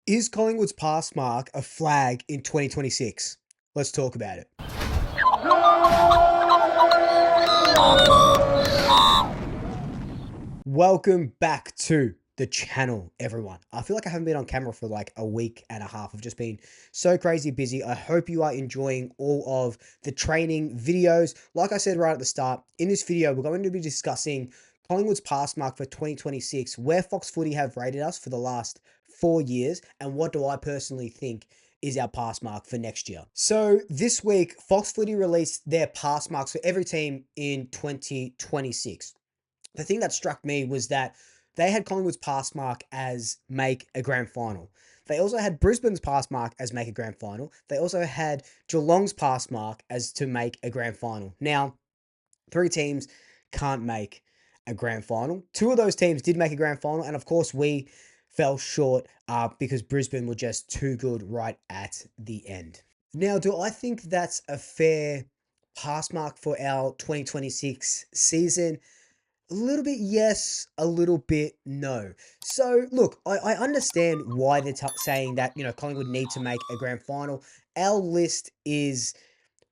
Is Collingwood's pass mark a flag in 2026? Let's talk about it. Welcome back to the channel, everyone. I feel like I haven't been on camera for like a week and a half. I've just been so crazy busy. I hope you are enjoying all of the training videos. Like I said right at the start, in this video, we're going to be discussing Collingwood's pass mark for 2026, where Fox Footy have rated us for the last 4 years, and what do I personally think is our pass mark for next year. So this week, Fox Footy released their pass marks for every team in 2026. The thing that struck me was that they had Collingwood's pass mark as make a grand final. They also had Brisbane's pass mark as make a grand final. They also had Geelong's pass mark as to make a grand final. Now, 3 teams can't make a grand final. 2 of those teams did make a grand final, and of course we fell short because Brisbane were just too good right at the end. Now, do I think that's a fair pass mark for our 2026 season? A little bit yes, a little bit no. So, look, I understand why they're saying that, Collingwood need to make a grand final. Our list is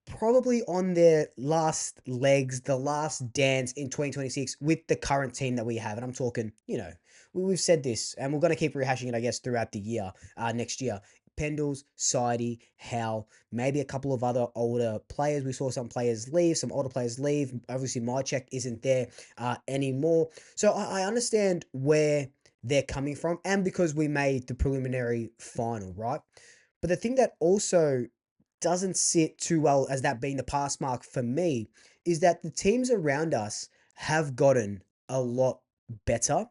probably on their last legs, the last dance in 2026 with the current team that we have. And I'm talking, we've said this and we're going to keep rehashing it, I guess, throughout the year, next year. Pendles, Sidey, Howe, maybe a couple of other older players. We saw some players leave, some older players leave. Obviously, my check isn't there anymore. So I understand where they're coming from, and because we made the preliminary final, right? But the thing that also doesn't sit too well as that being the pass mark for me is that the teams around us have gotten a lot better,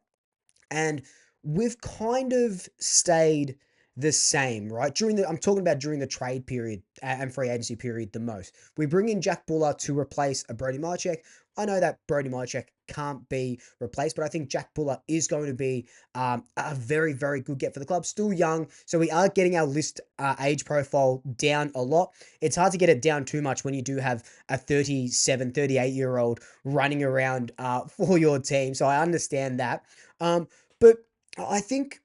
and we've kind of stayed the same, right? I'm talking about during the trade period and free agency period the most. We bring in Jack Buller to replace a Brody Marchek. I know that Brody Marchek can't be replaced, but I think Jack Buller is going to be a very, very good get for the club. Still young, so we are getting our list age profile down a lot. It's hard to get it down too much when you do have a 37, 38-year-old running around for your team, so I understand that. But I think,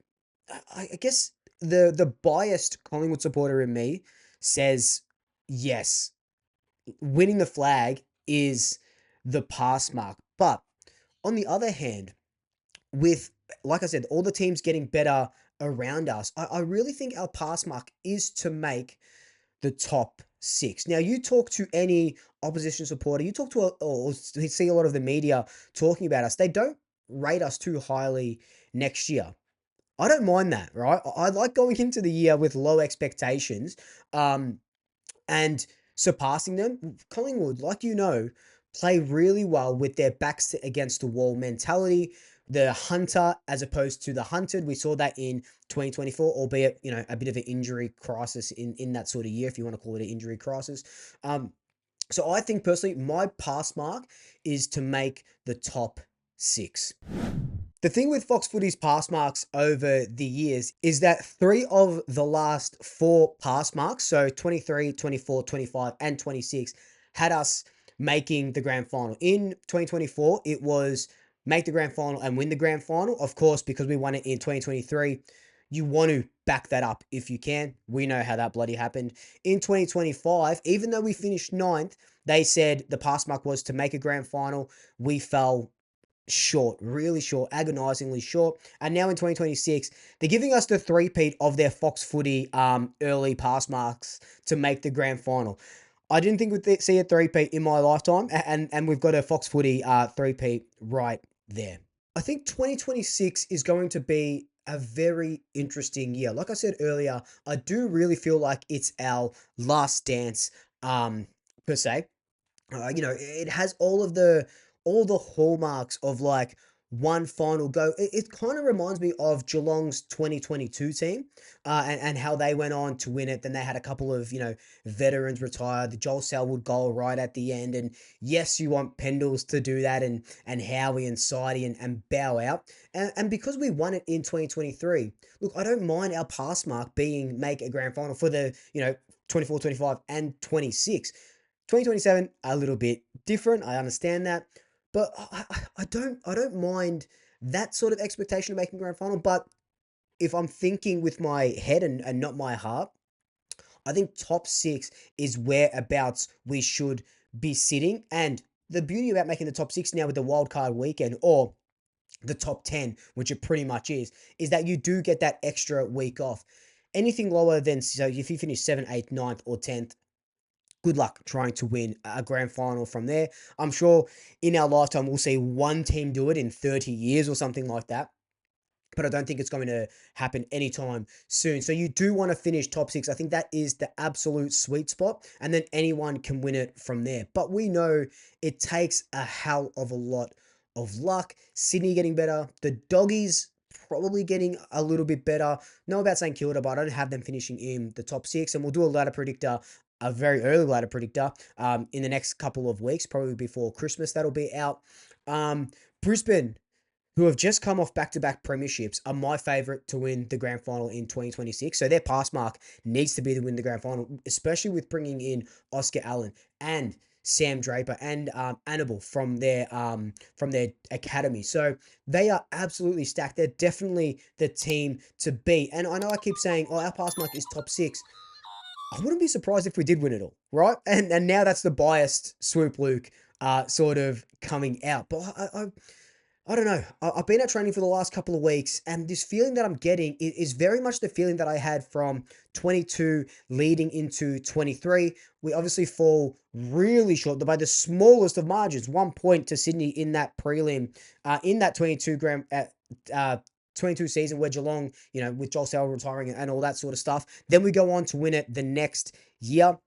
I guess the biased Collingwood supporter in me says, yes, winning the flag is the pass mark. But on the other hand, with, like I said, all the teams getting better around us, I really think our pass mark is to make the top 6. Now, you talk to any opposition supporter, you talk to or see a lot of the media talking about us, they don't rate us too highly next year. I don't mind that, right? I like going into the year with low expectations, and surpassing them. Collingwood, like play really well with their backs against the wall mentality, the hunter as opposed to the hunted. We saw that in 2024, albeit, a bit of an injury crisis in that sort of year, if you want to call it an injury crisis. So I think personally, my pass mark is to make the top 6. The thing with Fox Footy's pass marks over the years is that 3 of the last 4 pass marks, so 23, 24, 25, and 26, had us making the grand final. In 2024, it was make the grand final and win the grand final. Of course, because we won it in 2023, you want to back that up if you can. We know how that bloody happened. In 2025, even though we finished 9th, they said the pass mark was to make a grand final. We fell short, really short, agonizingly short. And now in 2026, they're giving us the three-peat of their Fox Footy early pass marks to make the grand final. I didn't think we'd see a three-peat in my lifetime, and we've got a Fox Footy three-peat right there. I think 2026 is going to be a very interesting year. Like I said earlier, I do really feel like it's our last dance, per se. It has all the hallmarks of like one final go. It kind of reminds me of Geelong's 2022 team, and how they went on to win it. Then they had a couple of, veterans retire, the Joel Selwood goal right at the end. And yes, you want Pendles to do that, and Howie and Sidey and bow out. And because we won it in 2023, look, I don't mind our pass mark being make a grand final for the, 24, 25, and 26. 2027, a little bit different. I understand that. But I don't mind that sort of expectation of making grand final. But if I'm thinking with my head and not my heart, I think top six is whereabouts we should be sitting. And the beauty about making the top six now with the wild card weekend, or the top 10, which it pretty much is that you do get that extra week off. Anything lower than, so if you finish 7th, 8th, 9th, or 10th, good luck trying to win a grand final from there. I'm sure in our lifetime we'll see one team do it in 30 years or something like that, but I don't think it's going to happen anytime soon. So you do want to finish top six. I think that is the absolute sweet spot, and then anyone can win it from there. But we know it takes a hell of a lot of luck. Sydney getting better. The Doggies probably getting a little bit better. Know about St Kilda, but I don't have them finishing in the top six. And we'll do a ladder predictor, a very early ladder predictor, in the next couple of weeks, probably before Christmas. That'll be out. Brisbane, who have just come off back-to-back premierships, are my favourite to win the grand final in 2026. So their pass mark needs to be to win the grand final, especially with bringing in Oscar Allen and Sam Draper and Annabelle from their academy. So they are absolutely stacked. They're definitely the team to beat. And I know I keep saying, oh, our pass mark is top six. I wouldn't be surprised if we did win it all, right? And now that's the biased Swoop Luke sort of coming out. But I don't know. I've been at training for the last couple of weeks, and this feeling that I'm getting is very much the feeling that I had from 22 leading into 23. We obviously fall really short by the smallest of margins, 1 point to Sydney in that prelim, in that 22 season where Geelong, with Joel Sell retiring and all that sort of stuff. Then we go on to win it the next year.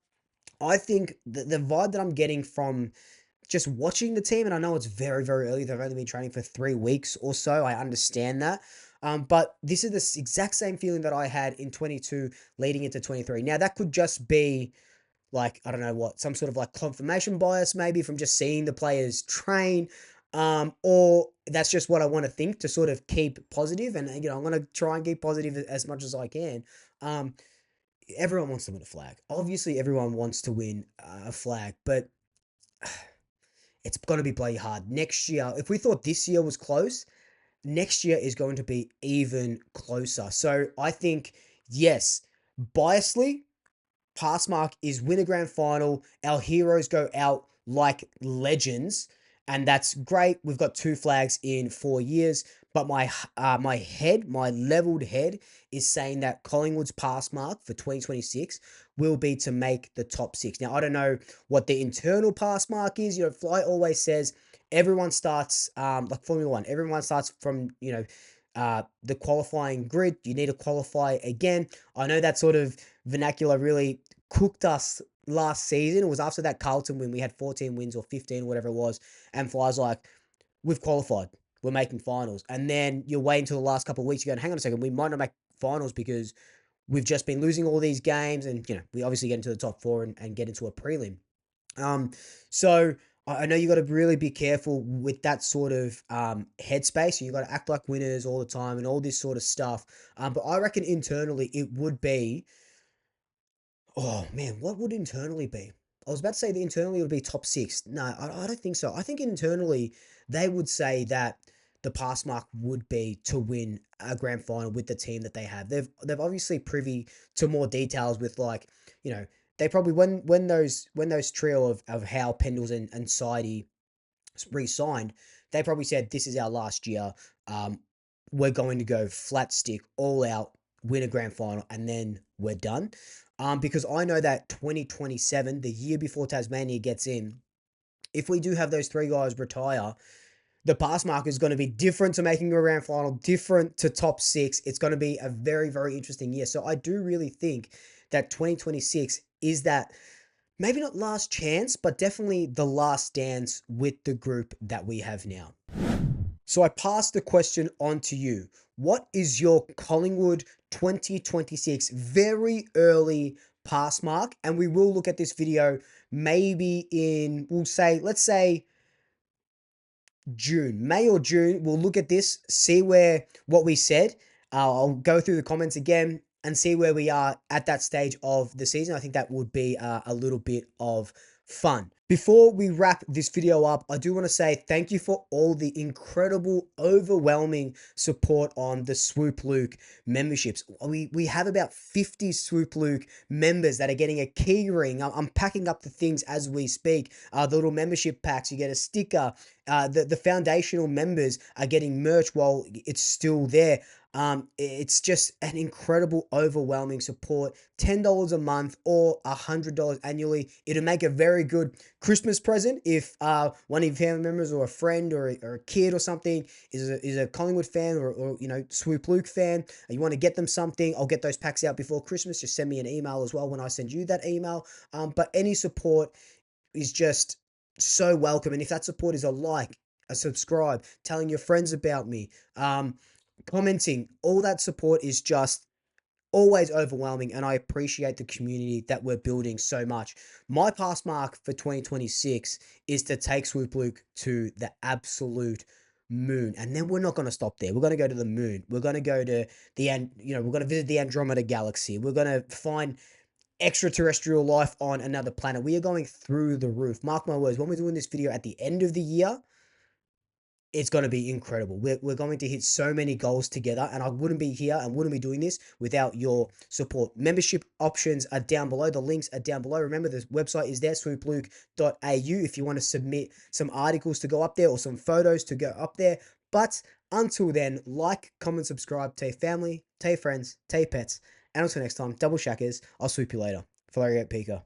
I think the vibe that I'm getting from just watching the team, and I know it's very, very early. They've only been training for 3 weeks or so. I understand that. But this is the exact same feeling that I had in 22 leading into 23. Now, that could just be like, I don't know what, some sort of like confirmation bias maybe from just seeing the players train. Or that's just what I want to think to sort of keep positive. And, I'm going to try and keep positive as much as I can. Everyone wants to win a flag. Obviously, everyone wants to win a flag, but it's going to be bloody hard. Next year, if we thought this year was close, next year is going to be even closer. So I think, yes, biasly, pass mark is win a grand final. Our heroes go out like legends, and that's great. We've got 2 flags in 4 years, but my leveled head is saying that Collingwood's pass mark for 2026 will be to make the top 6. Now, I don't know what the internal pass mark is. Fly always says everyone starts, like Formula One, everyone starts from, the qualifying grid. You need to qualify again. I know that sort of vernacular really cooked us last season. It was after that Carlton win. We had 14 wins or 15, whatever it was. And Fly's like, we've qualified. We're making finals. And then you wait until the last couple of weeks. You go, hang on a second. We might not make finals because we've just been losing all these games. And, we obviously get into the top 4 and get into a prelim. So I know you got to really be careful with that sort of headspace. You got to act like winners all the time and all this sort of stuff. But I reckon internally it would be, oh man, what would internally be? I was about to say that internally it would be top 6. No, I don't think so. I think internally they would say that the pass mark would be to win a grand final with the team that they have. They've obviously privy to more details with, like, they probably when those trio of Howe, Pendles and Sidey re-signed, they probably said this is our last year. We're going to go flat stick, all out, win a grand final, and then we're done. Because I know that 2027, the year before Tasmania gets in, if we do have those 3 guys retire, the pass mark is going to be different to making a grand final, different to top 6. It's going to be a very, very interesting year. So I do really think that 2026 is that, maybe not last chance, but definitely the last dance with the group that we have now. So I pass the question on to you. What is your Collingwood 2026 very early pass mark? And we will look at this video maybe in, let's say June, May or June. We'll look at this, see what we said. I'll go through the comments again and see where we are at that stage of the season. I think that would be a little bit of fun. Before we wrap this video up, I do want to say thank you for all the incredible, overwhelming support on the Swoop Luke memberships. We have about 50 Swoop Luke members that are getting a key ring. I'm packing up the things as we speak. The little membership packs, you get a sticker. The foundational members are getting merch while it's still there. It's just an incredible, overwhelming support. $10 a month or $100 annually. It'll make a very good Christmas present if one of your family members or a friend or a kid or something is a Collingwood fan or Swoop Luke fan. You want to get them something. I'll get those packs out before Christmas. Just send me an email as well when I send you that email. But any support is just so welcome. And if that support is a like, a subscribe, telling your friends about me, commenting, all that support is just always overwhelming, and I appreciate the community that we're building so much. My pass mark for 2026 is to take Swoop Luke to the absolute moon, and then we're not going to stop there. We're going to go to the moon. We're going to go to we're going to visit the Andromeda galaxy. We're going to find extraterrestrial life on another planet. We are going through the roof. Mark my words, when we're doing this video at the end of the year, it's going to be incredible. We're going to hit so many goals together, and I wouldn't be here and wouldn't be doing this without your support. Membership options are down below. The links are down below. Remember, the website is there, swoopluke.au, if you want to submit some articles to go up there or some photos to go up there. But until then, like, comment, subscribe, tell your family, tell your friends, tell your pets. And until next time, double shackers. I'll swoop you later. Follow Pika.